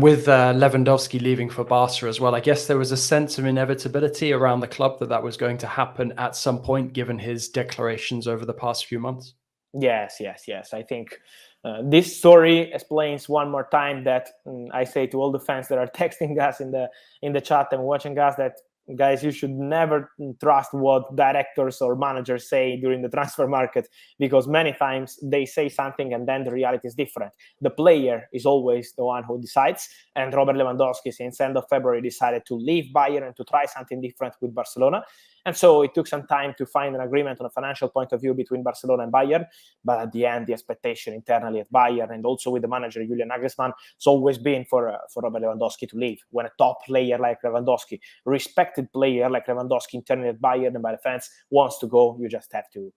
With Lewandowski leaving for Barca as well, I guess there was a sense of inevitability around the club that was going to happen at some point, given his declarations over the past few months. Yes. I think this story explains one more time that I say to all the fans that are texting us in the chat and watching us that, guys, you should never trust what directors or managers say during the transfer market, because many times they say something and then the reality is different. The player is always the one who decides, and Robert Lewandowski, since end of February, decided to leave Bayern and to try something different with Barcelona. And so it took some time to find an agreement on a financial point of view between Barcelona and Bayern. But at the end, the expectation internally at Bayern and also with the manager, Julian Nagelsmann, it's always been for Robert Lewandowski to leave. When a top player like Lewandowski, respected player like Lewandowski internally at Bayern and by the fans wants to go, you just have to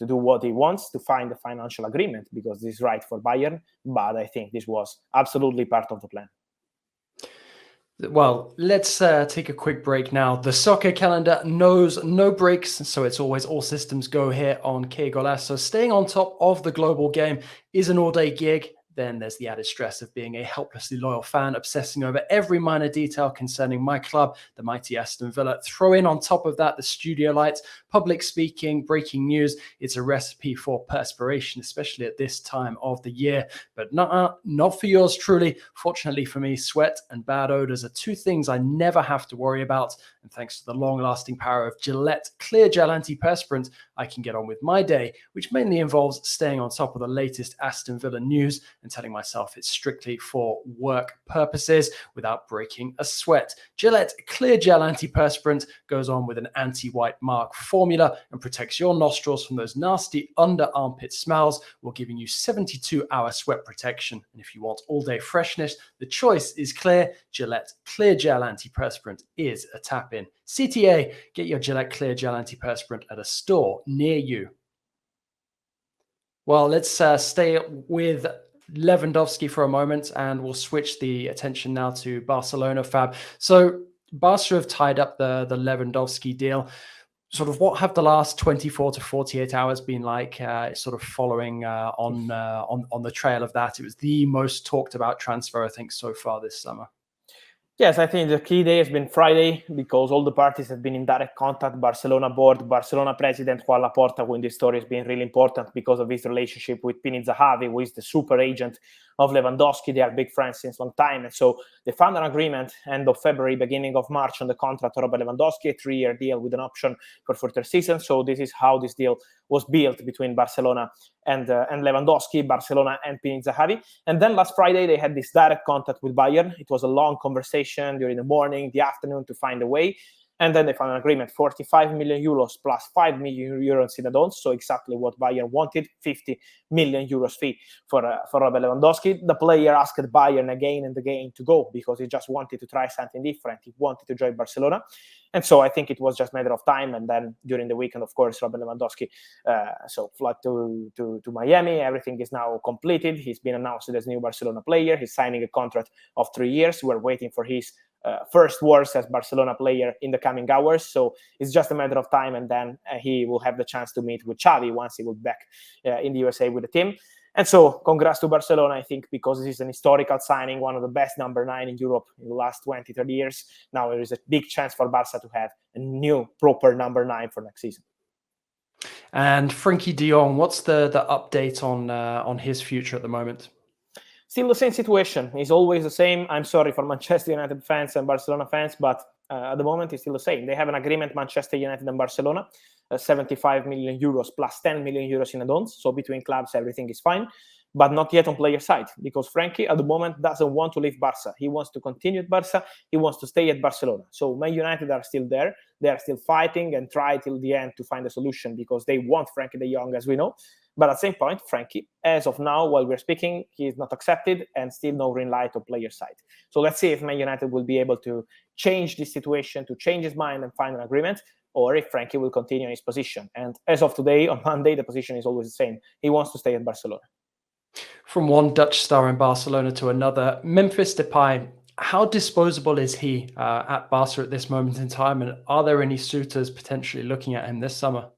do what he wants to find a financial agreement, because this is right for Bayern. But I think this was absolutely part of the plan. Well, let's take a quick break now. The soccer calendar knows no breaks, so it's always all systems go here on Qué Golazo. So staying on top of the global game is an all-day gig. Then there's the added stress of being a helplessly loyal fan, obsessing over every minor detail concerning my club, the mighty Aston Villa. Throw in on top of that the studio lights, public speaking, breaking news. It's a recipe for perspiration, especially at this time of the year. But not for yours truly. Fortunately for me, sweat and bad odors are two things I never have to worry about. And thanks to the long-lasting power of Gillette Clear Gel Antiperspirant, I can get on with my day, which mainly involves staying on top of the latest Aston Villa news and telling myself it's strictly for work purposes without breaking a sweat. Gillette Clear Gel Antiperspirant goes on with an anti-white mark formula and protects your nostrils from those nasty under armpit smells while giving you 72-hour sweat protection. And if you want all-day freshness, the choice is clear. Gillette Clear Gel Antiperspirant is a tap-in. CTA, get your Gillette Clear Gel Antiperspirant at a store near you. Well, let's stay with Lewandowski for a moment, and we'll switch the attention now to Barcelona, Fab. So Barca have tied up the Lewandowski deal. Sort of what have the last 24 to 48 hours been like, sort of following on the trail of that? It was the most talked about transfer, I think, so far this summer. Yes, I think the key day has been Friday, because all the parties have been in direct contact. Barcelona board, Barcelona president Juan Laporta, who in this story has been really important because of his relationship with Pini Zahavi, who is the super agent of Lewandowski. They are big friends since a long time. And so they found an agreement end of February, beginning of March on the contract of Robert Lewandowski, a 3-year deal with an option for further season. So this is how this deal was built between Barcelona and Lewandowski, Barcelona and Pini Zahavi. And then last Friday, they had this direct contact with Bayern. It was a long conversation during the morning, the afternoon to find a way. And then they found an agreement, 45 million euros plus 5 million euros in add-ons. So exactly what Bayern wanted, 50 million euros fee for Robert Lewandowski. The player asked Bayern again and again to go because he just wanted to try something different. He wanted to join Barcelona. And so I think it was just a matter of time. And then during the weekend, of course, Robert Lewandowski flew to Miami. Everything is now completed. He's been announced as a new Barcelona player. He's signing a contract of 3 years. We're waiting for his first words as Barcelona player in the coming hours. So it's just a matter of time. And then he will have the chance to meet with Xavi once he will be back in the USA with the team. And so congrats to Barcelona, I think, because this is an historical signing, one of the best number 9 in Europe in the last 20, 30 years. Now there is a big chance for Barca to have a new proper number 9 for next season. And Frenkie de Jong, what's the update on his future at the moment? Still the same situation. It's always the same. I'm sorry for Manchester United fans and Barcelona fans, but at the moment it's still the same. They have an agreement, Manchester United and Barcelona, 75 million euros plus 10 million euros in add-ons. So between clubs, everything is fine, but not yet on player side, because Frenkie at the moment doesn't want to leave Barca. He wants to continue at Barca. He wants to stay at Barcelona. So Man United are still there. They are still fighting and try till the end to find a solution because they want Frenkie de Jong, as we know. But at the same point, Frenkie, as of now, while we're speaking, he is not accepted and still no green light on player side. So let's see if Man United will be able to change this situation, to change his mind and find an agreement, or if Frenkie will continue in his position. And as of today, on Monday, the position is always the same. He wants to stay at Barcelona. From one Dutch star in Barcelona to another, Memphis Depay, how disposable is he at Barca at this moment in time? And are there any suitors potentially looking at him this summer?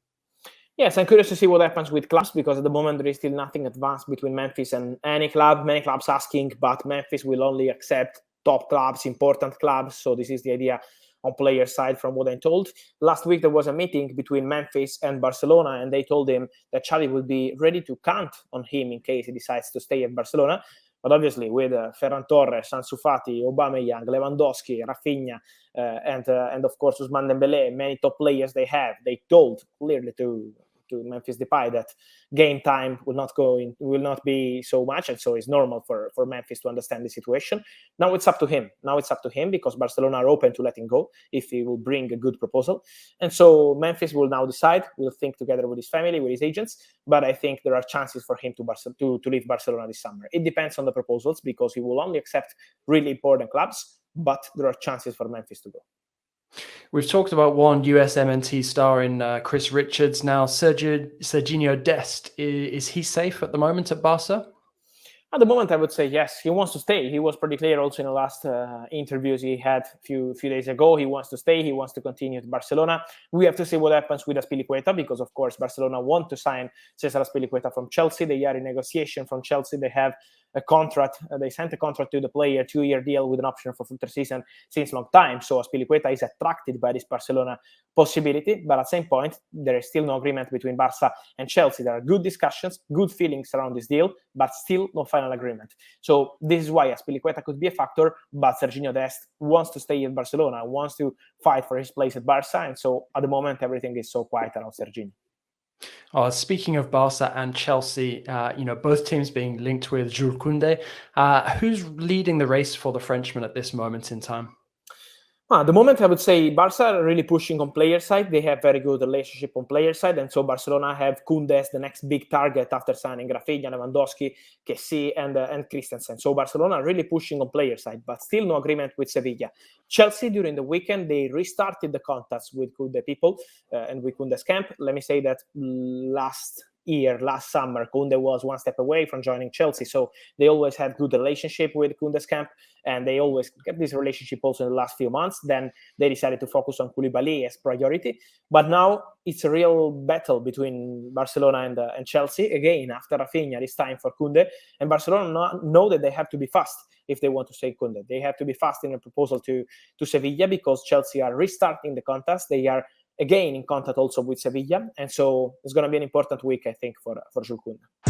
Yes, I'm curious to see what happens with clubs, because at the moment there is still nothing advanced between Memphis and any club. Many clubs asking, but Memphis will only accept top clubs, important clubs. So this is the idea on player side from what I'm told. Last week there was a meeting between Memphis and Barcelona, and they told him that Xavi will be ready to count on him in case he decides to stay at Barcelona. But obviously with Ferran Torres, Ansu Fati, Aubameyang, Lewandowski, Rafinha, and of course Ousmane Dembélé, many top players they told clearly to Memphis Depay that game time will not be so much, and so it's normal for Memphis to understand the situation. Now it's up to him. Because Barcelona are open to letting go if he will bring a good proposal, and so Memphis will now decide. Will think together with his family, with his agents. But I think there are chances for him to leave Barcelona this summer. It depends on the proposals because he will only accept really important clubs. But there are chances for Memphis to go. We've talked about one US MNT star in Chris Richards. Now, Serginho Dest, is he safe at the moment at Barca? At the moment, I would say yes. He wants to stay. He was pretty clear also in the last interviews he had a few days ago. He wants to stay. He wants to continue at Barcelona. We have to see what happens with Azpilicueta because, of course, Barcelona want to sign Cesar Azpilicueta from Chelsea. They are in negotiation from Chelsea. They have a contract. They sent a contract to the player, 2-year deal with an option for future season since long time. So Azpilicueta is attracted by this Barcelona possibility. But at the same point, there is still no agreement between Barca and Chelsea. There are good discussions, good feelings around this deal, but still no final agreement. So this is why Azpilicueta could be a factor, but Serginho Dest wants to stay in Barcelona, wants to fight for his place at Barca. And so at the moment, everything is so quiet around Serginho. Speaking of Barca and Chelsea, both teams being linked with Jules Kounde, who's leading the race for the Frenchman at this moment in time? At the moment, I would say Barca are really pushing on player side. They have very good relationship on player side. And so Barcelona have Kounde as the next big target after signing Rafinha, Lewandowski, Kessie, and Christensen. So Barcelona are really pushing on player side, but still no agreement with Sevilla. Chelsea, during the weekend, they restarted the contacts with Kounde people and with Kounde's camp. Let me say that last summer, Kounde was one step away from joining Chelsea. So they always had good relationship with Kounde's camp, and they always kept this relationship also in the last few months. Then they decided to focus on Koulibaly as priority. But now it's a real battle between Barcelona and Chelsea. Again, after Rafinha, it's time for Kounde. And Barcelona know that they have to be fast if they want to stay Kounde. They have to be fast in a proposal to Sevilla because Chelsea are restarting the contest. They are again in contact also with Sevilla. And so it's going to be an important week, I think, for Jules Kounde.